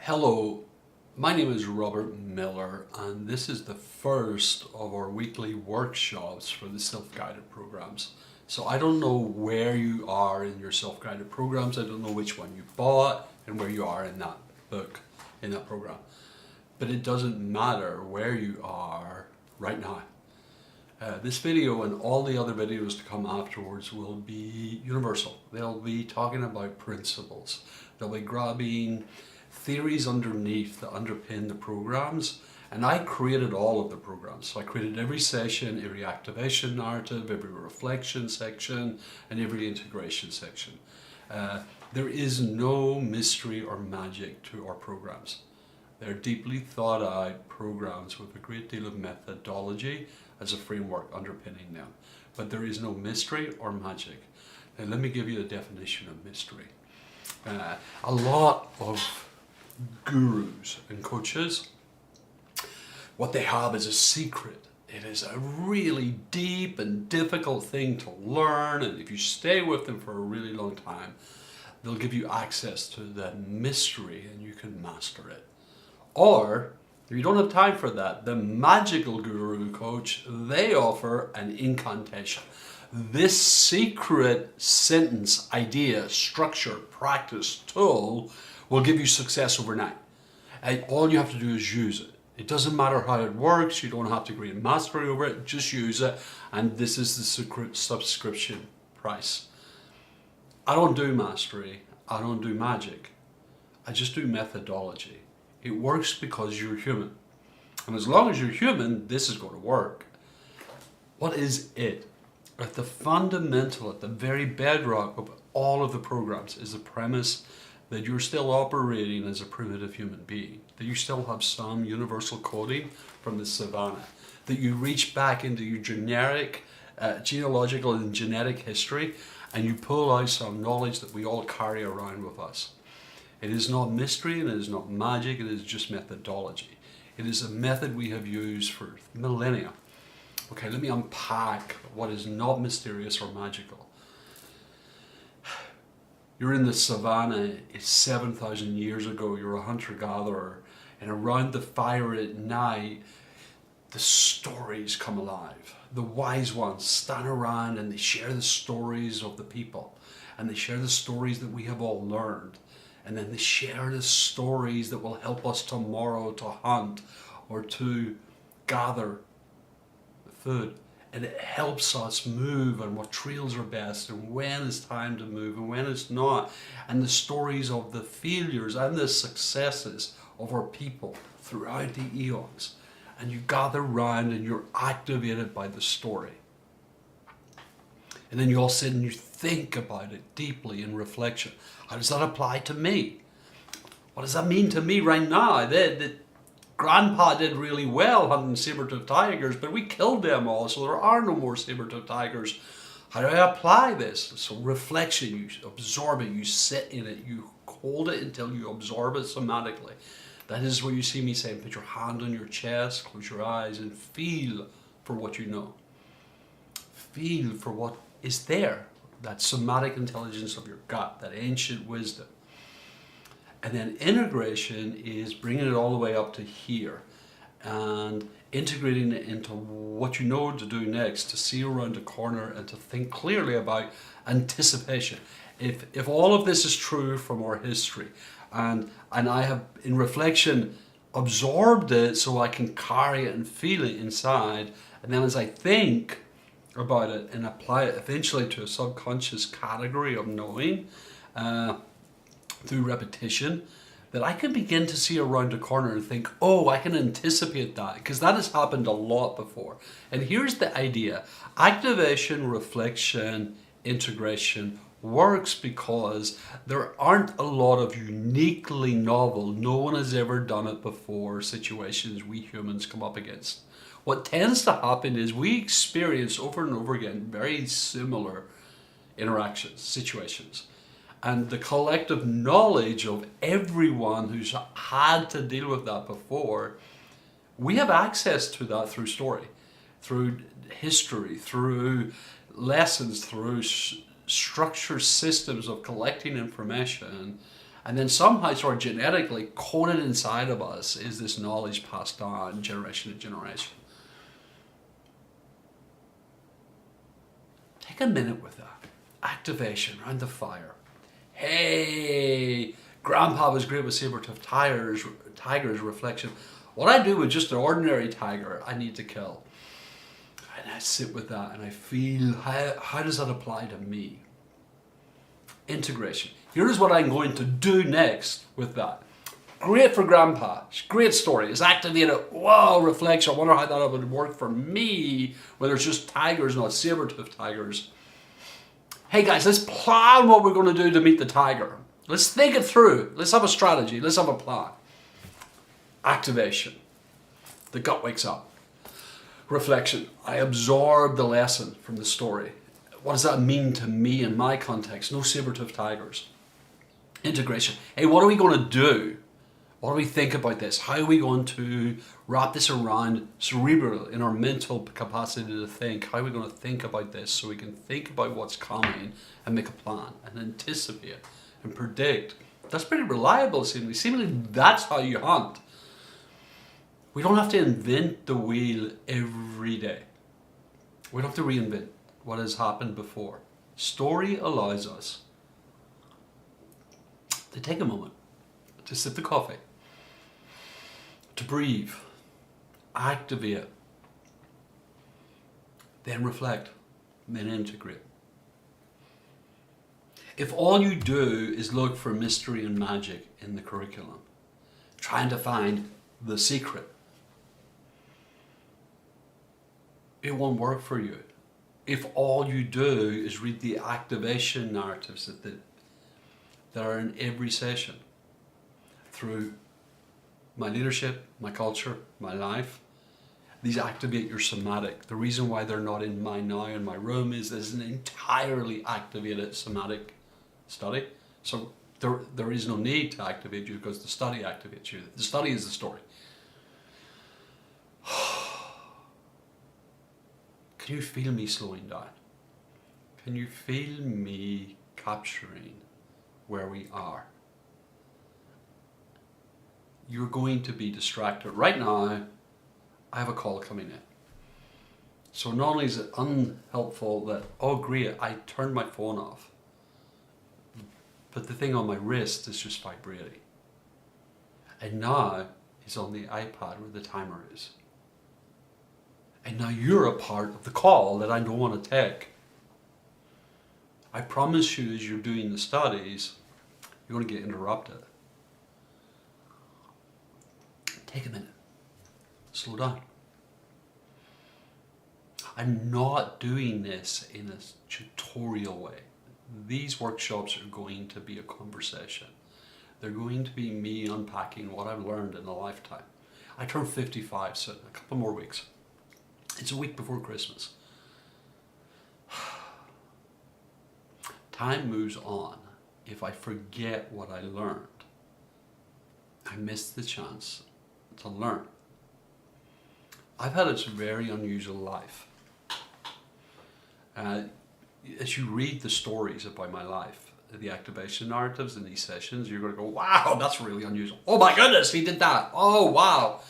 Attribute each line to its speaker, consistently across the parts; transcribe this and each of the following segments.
Speaker 1: Hello, my name is Robert Miller, and this is the first of our weekly workshops for the self-guided programs. So I don't know where you are in your self-guided programs. I don't know which one you bought and where you are in that book, in that program. But it doesn't matter where you are right now. This video and all the other videos to come afterwards will be universal. They'll be talking about principles. They'll be grabbing theories underneath that underpin the programs. And I created all of the programs. So I created every session, every activation narrative, every reflection section, and every integration section. There is no mystery or magic to our programs. They're deeply thought out programs with a great deal of methodology as a framework underpinning them. But there is no mystery or magic. Now let me give you a definition of mystery. A lot of gurus and coaches, what they have is a secret. It is a really deep and difficult thing to learn, and if you stay with them for a really long time, they'll give you access to the mystery and you can master it. Or, if you don't have time for that, the magical guru coach, they offer an incantation. This secret sentence, idea, structure, practice, tool will give you success overnight. And all you have to do is use it. It doesn't matter how it works. You don't have to gain mastery over it. Just use it. And this is the secret subscription price. I don't do mastery. I don't do magic. I just do methodology. It works because you're human. And as long as you're human, this is going to work. What is it? At the fundamental, at the very bedrock of all of the programs is the premise that you're still operating as a primitive human being, that you still have some universal coding from the savannah, that you reach back into your generic, genealogical and genetic history, and you pull out some knowledge that we all carry around with us. It is not mystery and it is not magic, it is just methodology. It is a method we have used for millennia. Okay, let me unpack what is not mysterious or magical. You're in the savannah, it's 7,000 years ago, you're a hunter-gatherer, and around the fire at night, the stories come alive. The wise ones stand around and they share the stories of the people, and they share the stories that we have all learned, and then they share the stories that will help us tomorrow to hunt or to gather food. And it helps us move and what trails are best and when it's time to move and when it's not. And the stories of the failures and the successes of our people throughout the eons. And you gather round and you're activated by the story. And then you all sit and you think about it deeply in reflection. How does that apply to me? What does that mean to me right now? Grandpa did really well hunting saber-toothed tigers, but we killed them all, so there are no more saber-toothed tigers. How do I apply this? So reflection, you absorb it, you sit in it, you hold it until you absorb it somatically. That is where you see me saying, put your hand on your chest, close your eyes, and feel for what you know. Feel for what is there, that somatic intelligence of your gut, that ancient wisdom. And then integration is bringing it all the way up to here and integrating it into what you know to do next, to see around the corner and to think clearly about anticipation. If all of this is true from our history and I have in reflection absorbed it so I can carry it and feel it inside, and then as I think about it and apply it eventually to a subconscious category of knowing, through repetition, that I can begin to see around the corner and think, oh, I can anticipate that, because that has happened a lot before. And here's the idea. Activation, reflection, integration works because there aren't a lot of uniquely novel, no one has ever done it before situations we humans come up against. What tends to happen is we experience over and over again very similar interactions, situations. And the collective knowledge of everyone who's had to deal with that before, we have access to that through story, through history, through lessons, through structured systems of collecting information And then somehow sort of genetically coded inside of us is this knowledge passed down generation to generation. Take a minute with that. Activation around the fire. Hey, Grandpa was great with saber-toothed tigers, reflection. What I do with just an ordinary tiger, I need to kill. And I sit with that and I feel, how does that apply to me? Integration. Here's what I'm going to do next with that. Great for Grandpa. Great story. It's activated. Wow, reflection. I wonder how that would work for me when there's just tigers, not saber-toothed tigers. Hey guys, let's plan what we're going to do to meet the tiger. Let's think it through. Let's have a strategy. Let's have a plan. Activation. The gut wakes up. Reflection. I absorb the lesson from the story. What does that mean to me in my context? No saber-toothed tigers. Integration. Hey, what are we going to do? What do we think about this? How are we going to wrap this around cerebral in our mental capacity to think? How are we going to think about this so we can think about what's coming and make a plan and anticipate and predict? That's pretty reliable, seemingly. Seemingly that's how you hunt. We don't have to invent the wheel every day. We don't have to reinvent what has happened before. Story allows us to take a moment, to sip the coffee, to breathe, activate, then reflect, then integrate. If all you do is look for mystery and magic in the curriculum, trying to find the secret, it won't work for you. If all you do is read the activation narratives that are in every session, through my leadership, my culture, my life, these activate your somatic. The reason why they're not in my now in my room is there's an entirely activated somatic study. So there is no need to activate you because the study activates you. The study is the story. Can you feel me slowing down? Can you feel me capturing where we are? You're going to be distracted. Right now, I have a call coming in. So not only is it unhelpful that, oh great, I turned my phone off, but the thing on my wrist is just vibrating. And now it's on the iPad where the timer is. And now you're a part of the call that I don't want to take. I promise you, as you're doing the studies, you're going to get interrupted. Take a minute. Slow down. I'm not doing this in a tutorial way. These workshops are going to be a conversation. They're going to be me unpacking what I've learned in a lifetime. I turn 55 soon, a couple more weeks. It's a week before Christmas. Time moves on. If I forget what I learned, I miss the chance to learn. I've had a very unusual life. As you read the stories about my life, the activation narratives in these sessions, you're going to go, wow, that's really unusual. Oh my goodness, he did that. Oh, wow.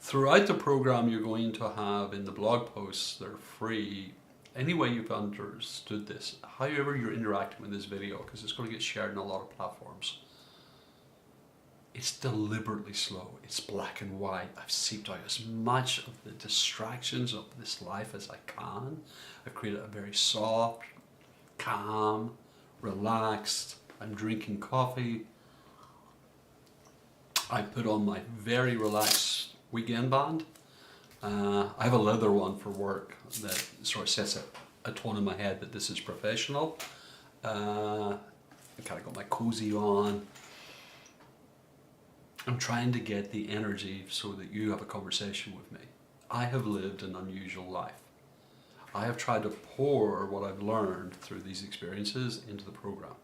Speaker 1: Throughout the program, you're going to have in the blog posts, they're free, any way you've understood this, however you're interacting with this video, because it's going to get shared in a lot of platforms. It's deliberately slow. It's black and white. I've seeped out as much of the distractions of this life as I can. I've created a very soft, calm, relaxed. I'm drinking coffee. I put on my very relaxed weekend band. I have a leather one for work that sort of sets a tone in my head that this is professional. I kind of got my cozy on. I'm trying to get the energy so that you have a conversation with me. I have lived an unusual life. I have tried to pour what I've learned through these experiences into the program.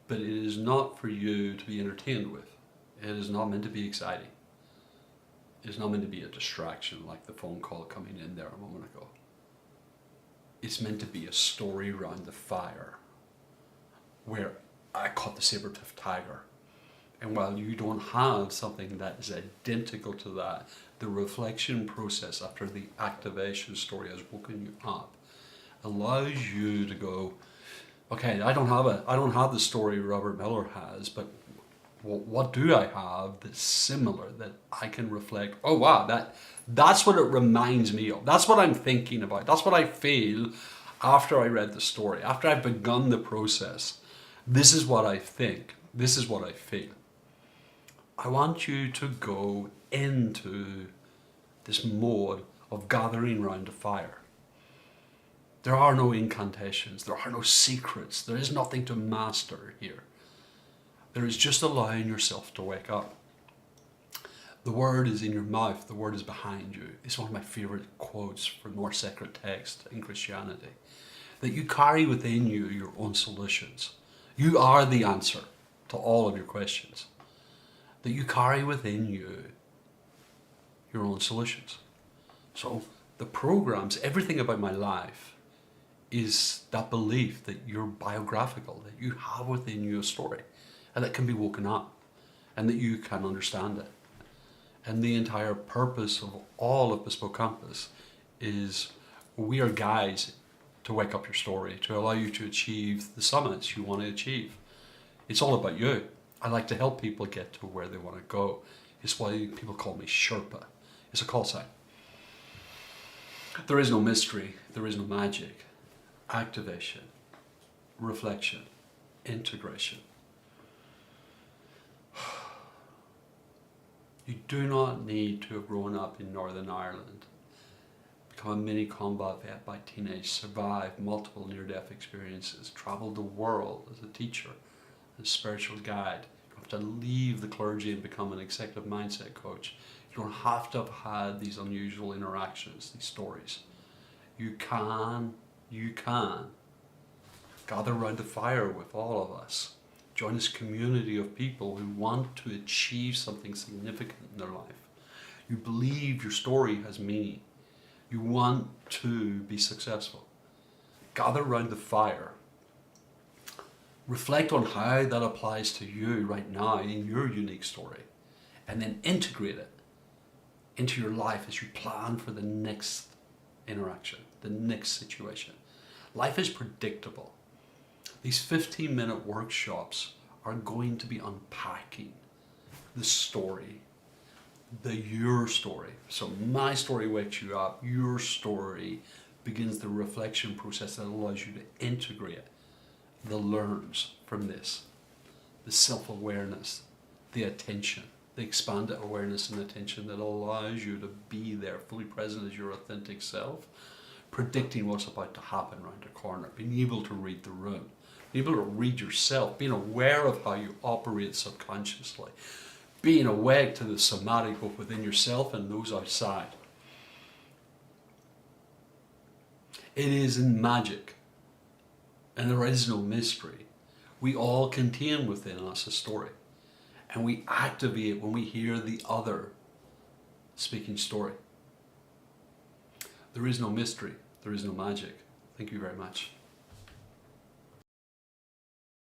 Speaker 1: But it is not for you to be entertained with. It is not meant to be exciting. It's not meant to be a distraction like the phone call coming in there a moment ago. It's meant to be a story around the fire where I caught the saber-toothed tiger. And while you don't have something that is identical to that, the reflection process after the activation story has woken you up allows you to go, okay, I don't have the story Robert Miller has, but what do I have that's similar that I can reflect? Oh wow, that's what it reminds me of. That's what I'm thinking about. That's what I feel after I read the story. After I've begun the process, this is what I think. This is what I feel. I want you to go into this mode of gathering round a fire. There are no incantations. There are no secrets. There is nothing to master here. There is just allowing yourself to wake up. The word is in your mouth. The word is behind you. It's one of my favorite quotes from more sacred text in Christianity. That you carry within you your own solutions. You are the answer to all of your questions. That you carry within you your own solutions. So the programs, everything about my life is that belief that you're biographical, that you have within you a story, and that can be woken up, and that you can understand it. And the entire purpose of all of Bespoke Compass is we are guides to wake up your story, to allow you to achieve the summits you want to achieve. It's all about you. I like to help people get to where they want to go. It's why people call me Sherpa. It's a call sign. There is no mystery. There is no magic. Activation, reflection, integration. You do not need to have grown up in Northern Ireland, become a mini combat vet by teenage, survive multiple near-death experiences, travel the world as a teacher, as a spiritual guide. You don't have to leave the clergy and become an executive mindset coach. You don't have to have had these unusual interactions, these stories. You can gather around the fire with all of us. Join this community of people who want to achieve something significant in their life. You believe your story has meaning. You want to be successful. Gather around the fire. Reflect on how that applies to you right now in your unique story. And then integrate it into your life as you plan for the next interaction, the next situation. Life is predictable. These 15-minute workshops are going to be unpacking the story, your story. So my story wakes you up. Your story begins the reflection process that allows you to integrate the learns from this, the self-awareness, the attention, the expanded awareness and attention that allows you to be there fully present as your authentic self, predicting what's about to happen around the corner, being able to read the room, being able to read yourself, being aware of how you operate subconsciously, being awake to the somatic both within yourself and those outside. It is in magic, and there is no mystery. We all contain within us a story, and we activate when we hear the other speaking story. There is no mystery. There is no magic. Thank you very much.